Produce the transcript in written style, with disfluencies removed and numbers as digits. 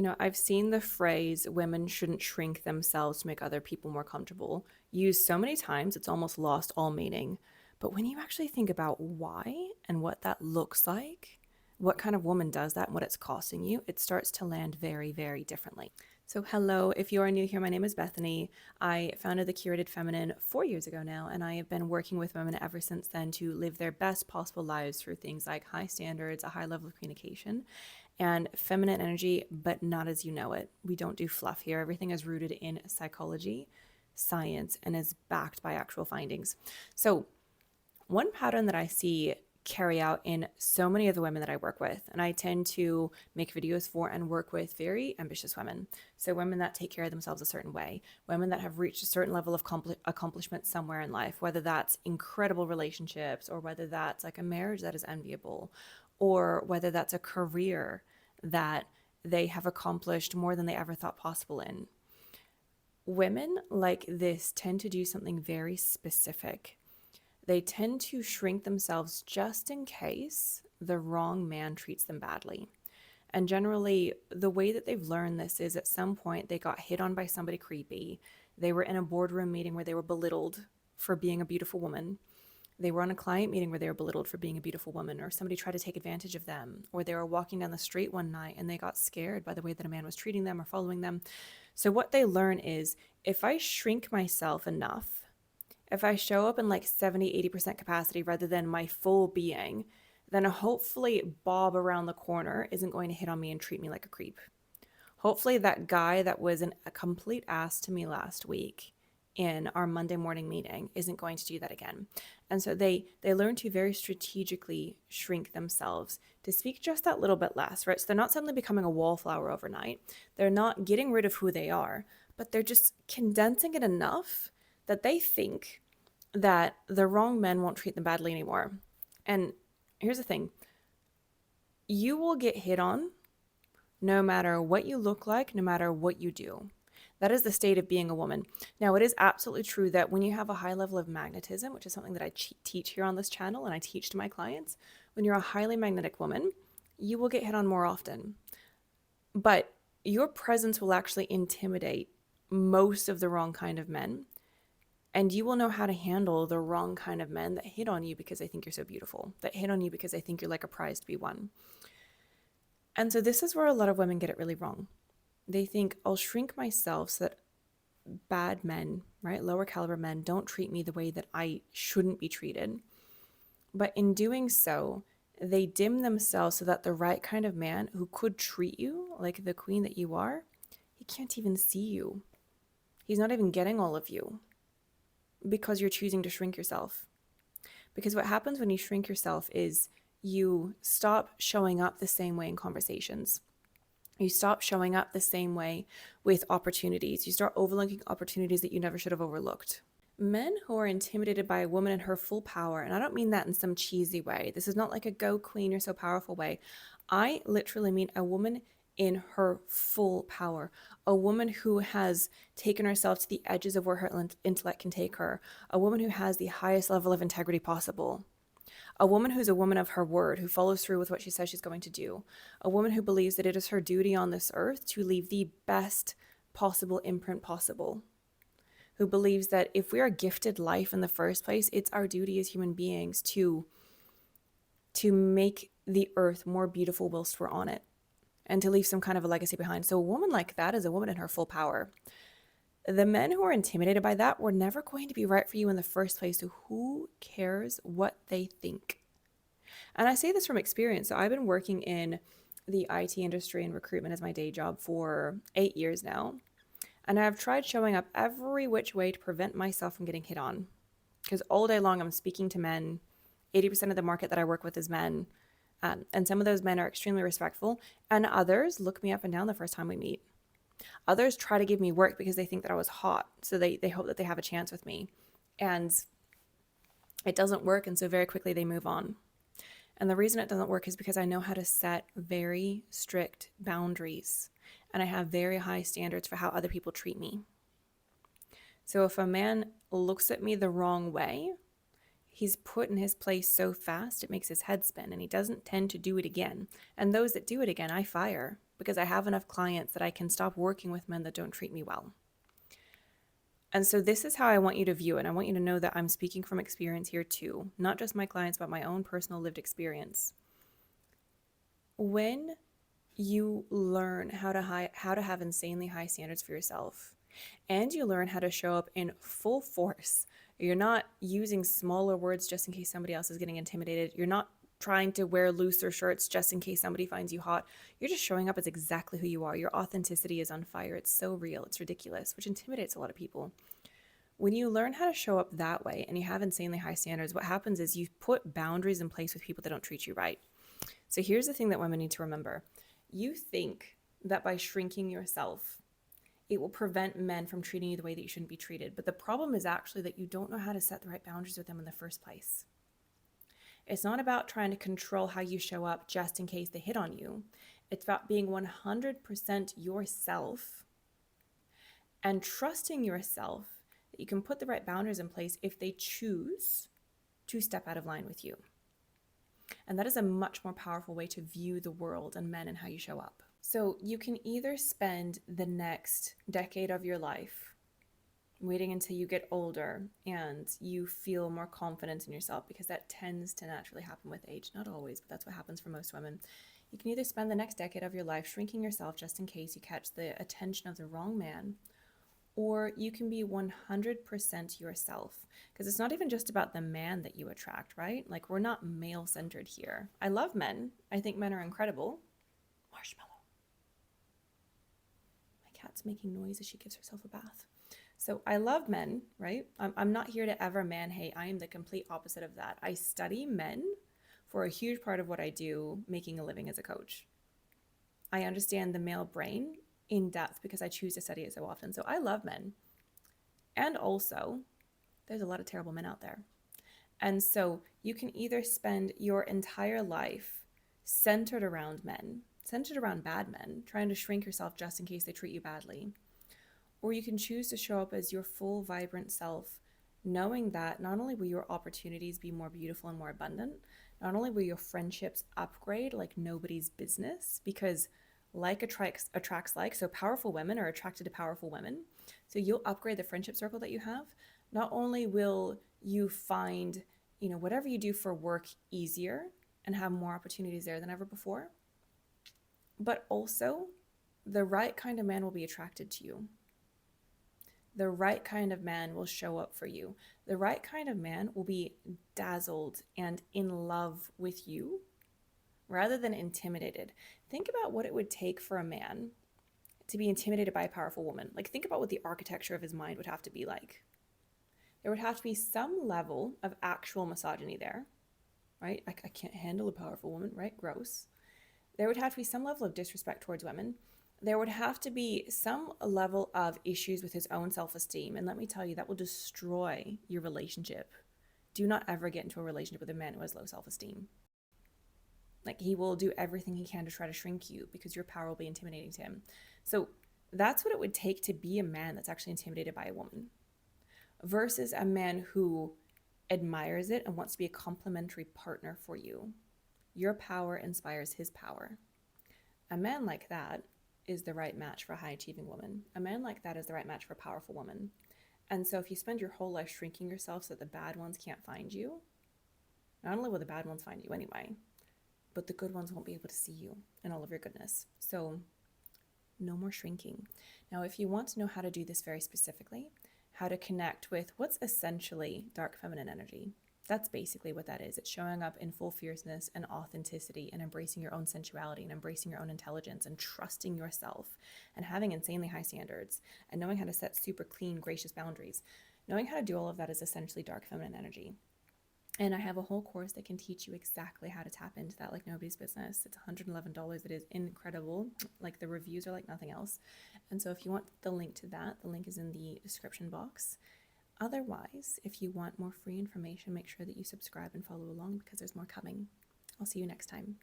I've seen the phrase women shouldn't shrink themselves to make other people more comfortable used so many times it's almost lost all meaning. But when you actually think about why and what that looks like, what kind of woman does that and what it's costing you, it starts to land very, very differently. So, hello, if you are new here, my name is Bethany. I founded The Curated Feminine 4 years ago now, and I have been working with women ever since then to live their best possible lives through things like high standards, a high level of communication, and feminine energy, but not as you know it. We don't do fluff here. Everything is rooted in psychology, science, and is backed by actual findings. So, one pattern that I see carry out in so many of the women that I work with, and I tend to make videos for and work with very ambitious women. So, women that take care of themselves a certain way, women that have reached a certain level of accomplishment somewhere in life, whether that's incredible relationships or whether that's like a marriage that is enviable or whether that's a career that they have accomplished more than they ever thought possible in. Women like this tend to do something very specific. They tend to shrink themselves just in case the wrong man treats them badly. And generally, the way that they've learned this is at some point they got hit on by somebody creepy. They were in a boardroom meeting where they were belittled for being a beautiful woman. They were on a client meeting where they were belittled for being a beautiful woman, or somebody tried to take advantage of them, or they were walking down the street one night and they got scared by the way that a man was treating them or following them. So, what they learn is if I shrink myself enough, if I show up in like 70-80% capacity rather than my full being, then hopefully Bob around the corner isn't going to hit on me and treat me like a creep. Hopefully that guy that was a complete ass to me last week in our Monday morning meeting isn't going to do that again. And so they learn to very strategically shrink themselves to speak just that little bit less, right? So they're not suddenly becoming a wallflower overnight. They're not getting rid of who they are, but they're just condensing it enough that they think that the wrong men won't treat them badly anymore. And here's the thing. You will get hit on no matter what you look like, no matter what you do. That is the state of being a woman. Now, it is absolutely true that when you have a high level of magnetism, which is something that I teach here on this channel and I teach to my clients, when you're a highly magnetic woman, you will get hit on more often. But your presence will actually intimidate most of the wrong kind of men. And you will know how to handle the wrong kind of men that hit on you because they think you're so beautiful, that hit on you because they think you're like a prize to be won. And so this is where a lot of women get it really wrong. They think I'll shrink myself so that bad men, right, lower caliber men don't treat me the way that I shouldn't be treated. But in doing so, they dim themselves so that the right kind of man who could treat you like the queen that you are, he can't even see you. He's not even getting all of you because you're choosing to shrink yourself. Because what happens when you shrink yourself is you stop showing up the same way in conversations. You stop showing up the same way with opportunities. You start overlooking opportunities that you never should have overlooked. Men who are intimidated by a woman in her full power, and I don't mean that in some cheesy way. This is not like a go queen, you're so powerful way. I literally mean a woman in her full power, a woman who has taken herself to the edges of where her intellect can take her, a woman who has the highest level of integrity possible. A woman who's a woman of her word, who follows through with what she says she's going to do. A woman who believes that it is her duty on this earth to leave the best possible imprint possible. Who believes that if we are gifted life in the first place, it's our duty as human beings to make the earth more beautiful whilst we're on it and to leave some kind of a legacy behind. So a woman like that is a woman in her full power. The men who are intimidated by that were never going to be right for you in the first place. So who cares what they think? And I say this from experience. So I've been working in the IT industry and recruitment as my day job for 8 years now. And I've tried showing up every which way to prevent myself from getting hit on. Because all day long I'm speaking to men. 80% of the market that I work with is men. And some of those men are extremely respectful. And others look me up and down the first time we meet. Others try to give me work because they think that I was hot. So they hope that they have a chance with me. And it doesn't work. And so very quickly they move on. And the reason it doesn't work is because I know how to set very strict boundaries. And I have very high standards for how other people treat me. So if a man looks at me the wrong way, he's put in his place so fast it makes his head spin, and he doesn't tend to do it again. And those that do it again, I fire. because I have enough clients that I can stop working with men that don't treat me well. And so this is how I want you to view it. I want you to know that I'm speaking from experience here too, not just my clients, but my own personal lived experience. When you learn how to have insanely high standards for yourself, and you learn how to show up in full force, you're not using smaller words just in case somebody else is getting intimidated. You're not trying to wear looser shirts just in case somebody finds you hot. You're just showing up as exactly who you are. Your authenticity is on fire. It's so real. It's ridiculous, which intimidates a lot of people. When you learn how to show up that way and you have insanely high standards, what happens is you put boundaries in place with people that don't treat you right. So here's the thing that women need to remember. You think that by shrinking yourself, it will prevent men from treating you the way that you shouldn't be treated. But the problem is actually that you don't know how to set the right boundaries with them in the first place. It's not about trying to control how you show up just in case they hit on you. It's about being 100% yourself and trusting yourself that you can put the right boundaries in place if they choose to step out of line with you. And that is a much more powerful way to view the world and men and how you show up. So you can either spend the next decade of your life waiting until you get older and you feel more confident in yourself, because that tends to naturally happen with age. Not always, but that's what happens for most women. You can either spend the next decade of your life shrinking yourself just in case you catch the attention of the wrong man, or you can be 100% yourself, because it's not even just about the man that you attract, right? Like, we're not male-centered here. I love men. I think men are incredible. Marshmallow. My cat's making noise as she gives herself a bath. So I love men, right? I'm not here to ever man hate. I am the complete opposite of that. I study men for a huge part of what I do, making a living as a coach. I understand the male brain in depth because I choose to study it so often. So I love men. And also, there's a lot of terrible men out there. And so you can either spend your entire life centered around men, centered around bad men, trying to shrink yourself just in case they treat you badly. Or you can choose to show up as your full, vibrant self, knowing that not only will your opportunities be more beautiful and more abundant, not only will your friendships upgrade like nobody's business, because like attracts like, so powerful women are attracted to powerful women. So you'll upgrade the friendship circle that you have. Not only will you find, whatever you do for work easier and have more opportunities there than ever before, but also the right kind of man will be attracted to you. The right kind of man will show up for you. The right kind of man will be dazzled and in love with you rather than intimidated. Think about what it would take for a man to be intimidated by a powerful woman. Like, think about what the architecture of his mind would have to be like. There would have to be some level of actual misogyny there, right? I can't handle a powerful woman, right? Gross. There would have to be some level of disrespect towards women. There would have to be some level of issues with his own self-esteem. And let me tell you, that will destroy your relationship. Do not ever get into a relationship with a man who has low self-esteem. Like, he will do everything he can to try to shrink you because your power will be intimidating to him. So that's what it would take to be a man that's actually intimidated by a woman, versus a man who admires it and wants to be a complementary partner for you. Your power inspires his power. A man like that is the right match for a high-achieving woman. A man like that is the right match for a powerful woman. And so if you spend your whole life shrinking yourself so that the bad ones can't find you, not only will the bad ones find you anyway, but the good ones won't be able to see you and all of your goodness. So no more shrinking. Now, if you want to know how to do this very specifically, how to connect with what's essentially dark feminine energy, that's basically what that is. It's showing up in full fierceness and authenticity and embracing your own sensuality and embracing your own intelligence and trusting yourself and having insanely high standards and knowing how to set super clean, gracious boundaries. Knowing how to do all of that is essentially dark feminine energy. And I have a whole course that can teach you exactly how to tap into that like nobody's business. It's $111. It is incredible. Like, the reviews are like nothing else. And so if you want the link to that, the link is in the description box. Otherwise, if you want more free information, make sure that you subscribe and follow along because there's more coming. I'll see you next time.